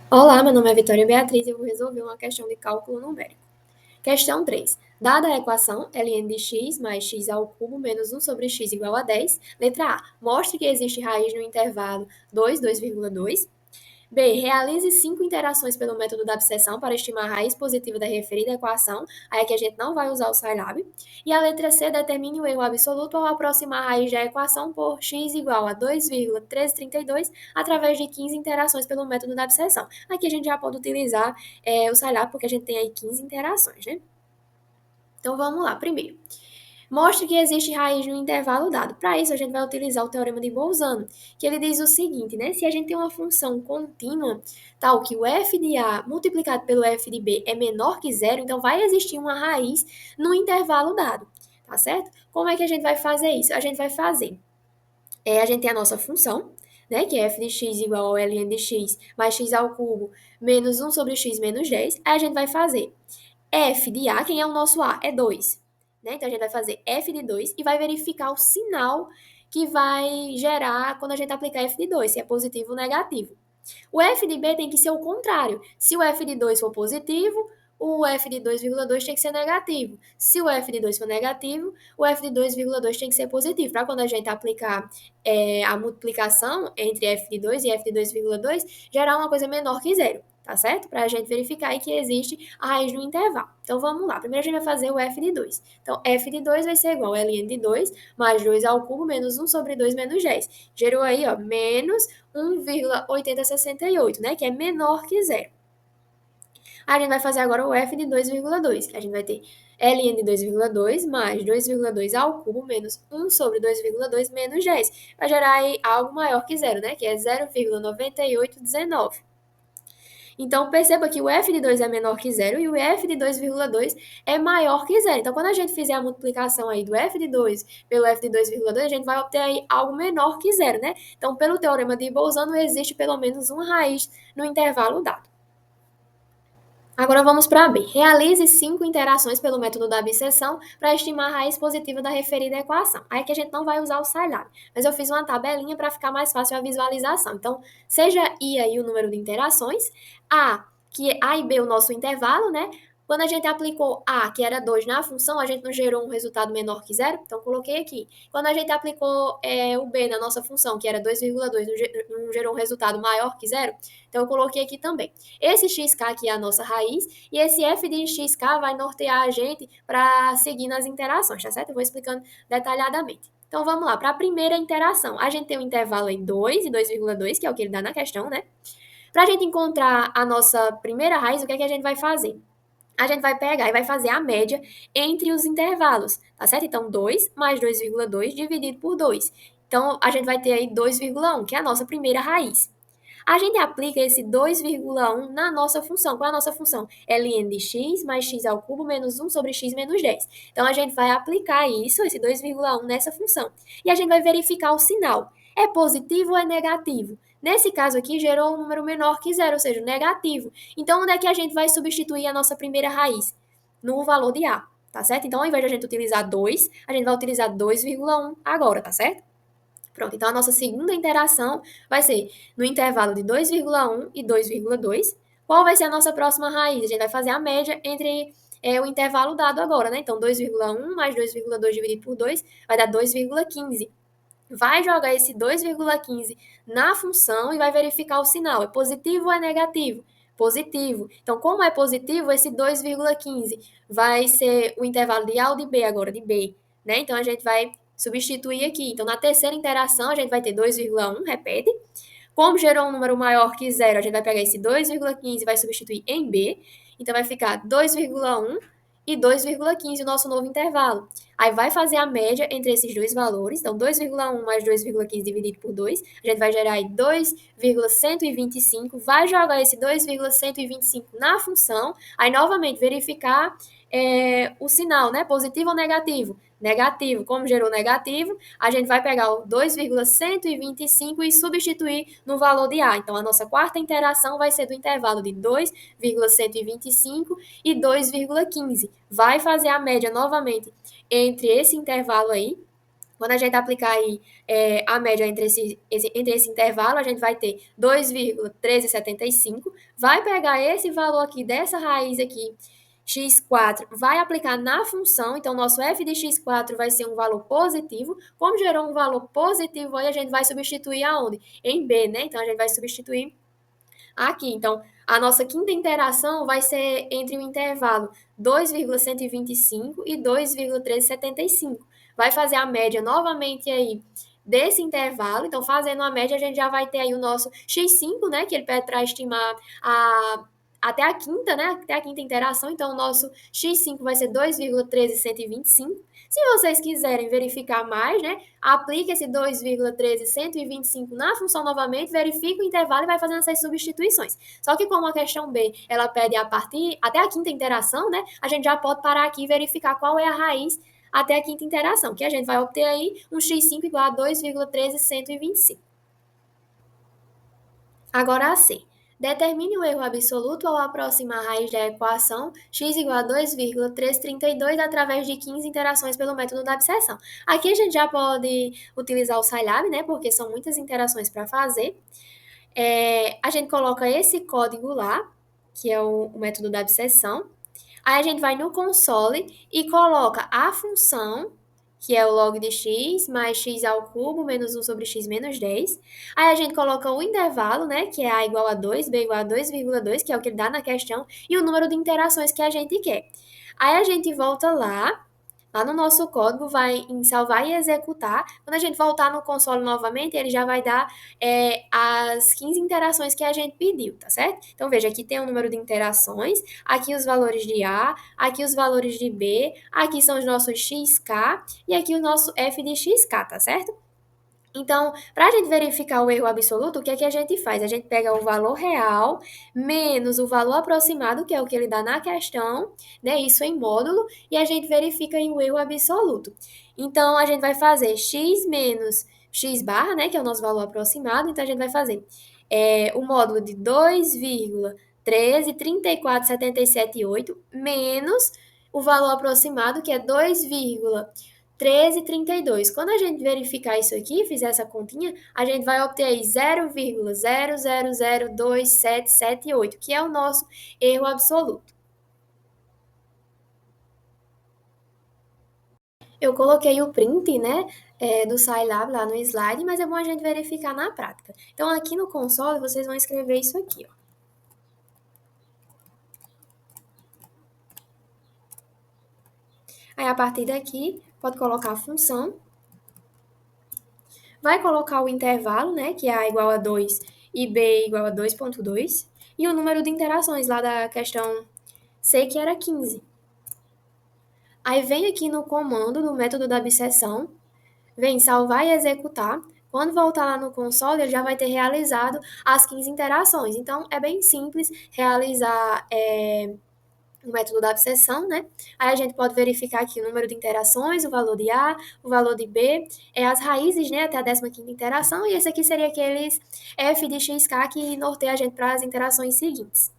Olá, meu nome é Vitória Beatriz e eu vou resolver uma questão de cálculo numérico. Questão 3. Dada a equação ln de x mais x ao cubo menos 1 sobre x igual a 10, letra A, mostre que existe raiz no intervalo 2, 2,2. B. Realize 5 interações pelo método da abscessão para estimar a raiz positiva da referida equação. Aí é que a gente não vai usar o Scilab. E a letra C. Determine o erro absoluto ao aproximar a raiz da equação por x igual a 2,1332 através de 15 interações pelo método da abscessão. Aqui a gente já pode utilizar o Scilab porque a gente tem aí 15 interações, né? Então vamos lá. Primeiro, mostre que existe raiz no intervalo dado. Para isso, a gente vai utilizar o teorema de Bolzano, que ele diz o seguinte, né? Se a gente tem uma função contínua, tal que o f de A multiplicado pelo f de B é menor que zero, então vai existir uma raiz no intervalo dado, tá certo? Como é que a gente vai fazer isso? A gente vai fazer, a gente tem a nossa função, né, que é f de x igual ao ln de x mais x ao cubo menos 1 sobre x menos 10. Aí a gente vai fazer f de A, quem é o nosso A? É 2. Né? Então, a gente vai fazer f de 2 e vai verificar o sinal que vai gerar quando a gente aplicar f de 2, se é positivo ou negativo. O f de B tem que ser o contrário. Se o f de 2 for positivo, o f de 2,2 tem que ser negativo. Se o f de 2 for negativo, o f de 2,2 tem que ser positivo. Para quando a gente aplicar a multiplicação entre f de 2 e f de 2,2, gerar uma coisa menor que zero, tá certo? Para a gente verificar aí que existe a raiz no intervalo. Então vamos lá. Primeiro a gente vai fazer o f de 2. Então f de 2 vai ser igual a ln de 2 mais 2 ao cubo menos 1 sobre 2 menos 10. Gerou aí, ó, menos 1,8068, né? Que é menor que zero. A gente vai fazer agora o f de 2,2, que a gente vai ter ln de 2,2 mais 2,2 ao cubo menos 1 sobre 2,2 menos 10. Vai gerar aí algo maior que zero, né? Que é 0,9819. Então, perceba que o f de 2 é menor que zero e o f de 2,2 é maior que zero. Então, quando a gente fizer a multiplicação aí do f de 2 pelo f de 2,2, a gente vai obter aí algo menor que zero, né? Então, pelo teorema de Bolzano, existe pelo menos uma raiz no intervalo dado. Agora vamos para B. Realize 5 interações pelo método da abscessão para estimar a raiz positiva da referida equação. Aí que a gente não vai usar o Scilab, mas eu fiz uma tabelinha para ficar mais fácil a visualização. Então, seja I aí o número de interações, A, que é A e B o nosso intervalo, né? Quando a gente aplicou A, que era 2 na função, a gente não gerou um resultado menor que zero, então coloquei aqui. Quando a gente aplicou o B na nossa função, que era 2,2, não gerou um resultado maior que zero, então eu coloquei aqui também. Esse xk aqui é a nossa raiz, e esse f de xk vai nortear a gente para seguir nas interações, tá certo? Eu vou explicando detalhadamente. Então vamos lá, para a primeira interação. A gente tem um intervalo em 2 e 2,2, que é o que ele dá na questão, né? Para a gente encontrar a nossa primeira raiz, o que é que a gente vai fazer? A gente vai pegar e vai fazer a média entre os intervalos, tá certo? Então, 2 mais 2,2 dividido por 2. Então, a gente vai ter aí 2,1, que é a nossa primeira raiz. A gente aplica esse 2,1 na nossa função. Qual é a nossa função? Ln de x mais x ao cubo menos 1 sobre x menos 10. Então, a gente vai aplicar isso, esse 2,1 nessa função. E a gente vai verificar o sinal. É positivo ou é negativo? Nesse caso aqui, gerou um número menor que zero, ou seja, negativo. Então, onde é que a gente vai substituir a nossa primeira raiz? No valor de A, tá certo? Então, ao invés de a gente utilizar 2, a gente vai utilizar 2,1 agora, tá certo? Pronto, então a nossa segunda interação vai ser no intervalo de 2,1 e 2,2. Qual vai ser a nossa próxima raiz? A gente vai fazer a média entre o intervalo dado agora, né? Então, 2,1 mais 2,2 dividido por 2 vai dar 2,15. Vai jogar esse 2,15 na função e vai verificar o sinal. É positivo ou é negativo? Positivo. Então, como é positivo, esse 2,15 vai ser o intervalo de A ou de B agora, de B, né? Então, a gente vai substituir aqui. Então, na terceira interação, a gente vai ter 2,1, repete. Como gerou um número maior que zero, a gente vai pegar esse 2,15 e vai substituir em B. Então, vai ficar 2,1 e 2,15 o nosso novo intervalo. Aí vai fazer a média entre esses dois valores. Então, 2,1 mais 2,15 dividido por 2, a gente vai gerar aí 2,125. Vai jogar esse 2,125 na função. Aí, novamente, verificar o sinal, né? Positivo ou negativo? Negativo. Como gerou negativo, a gente vai pegar o 2,125 e substituir no valor de A. Então, a nossa quarta interação vai ser do intervalo de 2,125 e 2,15. Vai fazer a média novamente entre esse intervalo aí Quando a gente aplicar aí a média entre esse intervalo, a gente vai ter 2,1375, vai pegar esse valor aqui dessa raiz aqui, x4, vai aplicar na função, então nosso f de x4 vai ser um valor positivo. Como gerou um valor positivo, aí a gente vai substituir aonde? Em b, né? Então a gente vai substituir aqui. Então, a nossa quinta interação vai ser entre o intervalo 2,125 e 2,375. Vai fazer a média novamente aí desse intervalo. Então, fazendo a média, a gente já vai ter aí o nosso x5, né, que ele pede para estimar até a quinta, né, até a quinta interação. Então, o nosso x5 vai ser 2,13125. Se vocês quiserem verificar mais, né, aplique esse 2,13125 na função novamente, verifica o intervalo e vai fazendo essas substituições. Só que como a questão B, ela pede a partir até a quinta interação, né? A gente já pode parar aqui e verificar qual é a raiz até a quinta interação, que a gente vai obter aí um x5 igual a 2,13125. Agora a C. Determine o erro absoluto ao aproximar a raiz da equação x igual a 2,332 através de 15 interações pelo método da abscissão. Aqui a gente já pode utilizar o Scilab, né? Porque são muitas interações para fazer. A gente coloca esse código lá, que é o método da abscissão. Aí a gente vai no console e coloca a função, que é o log de x, mais x ao cubo, menos 1 sobre x menos 10. Aí a gente coloca o intervalo, né, que é a igual a 2, b igual a 2,2, que é o que ele dá na questão, e o número de interações que a gente quer. Aí a gente volta lá no nosso código, vai em salvar e executar. Quando a gente voltar no console novamente, ele já vai dar as 15 interações que a gente pediu, tá certo? Então, veja, aqui tem o número de interações, aqui os valores de A, aqui os valores de B, aqui são os nossos xk e aqui o nosso f de xk, tá certo? Então, para a gente verificar o erro absoluto, o que é que a gente faz? A gente pega o valor real menos o valor aproximado, que é o que ele dá na questão, né? Isso em módulo, e a gente verifica aí o erro absoluto. Então, a gente vai fazer x menos x barra, né? Que é o nosso valor aproximado. Então, a gente vai fazer o módulo de 2,133477,8 menos o valor aproximado, que é 2,1332. Quando a gente verificar isso aqui, fizer essa continha, a gente vai obter aí 0,00027778, que é o nosso erro absoluto. Eu coloquei o print, né, do Scilab lá no slide, mas é bom a gente verificar na prática. Então, aqui no console, vocês vão escrever isso aqui, ó. Aí, a partir daqui, pode colocar a função. Vai colocar o intervalo, né, que é A igual a 2 e B igual a 2,2. E o número de interações lá da questão C, que era 15. Aí vem aqui no comando do método da abscissão, vem salvar e executar. Quando voltar lá no console, ele já vai ter realizado as 15 interações. Então, é bem simples realizar o método da abscissão, né? Aí a gente pode verificar aqui o número de interações, o valor de A, o valor de B, as raízes, né, até a 15ª interação, e esse aqui seria aqueles f de xk que norteia a gente para as interações seguintes.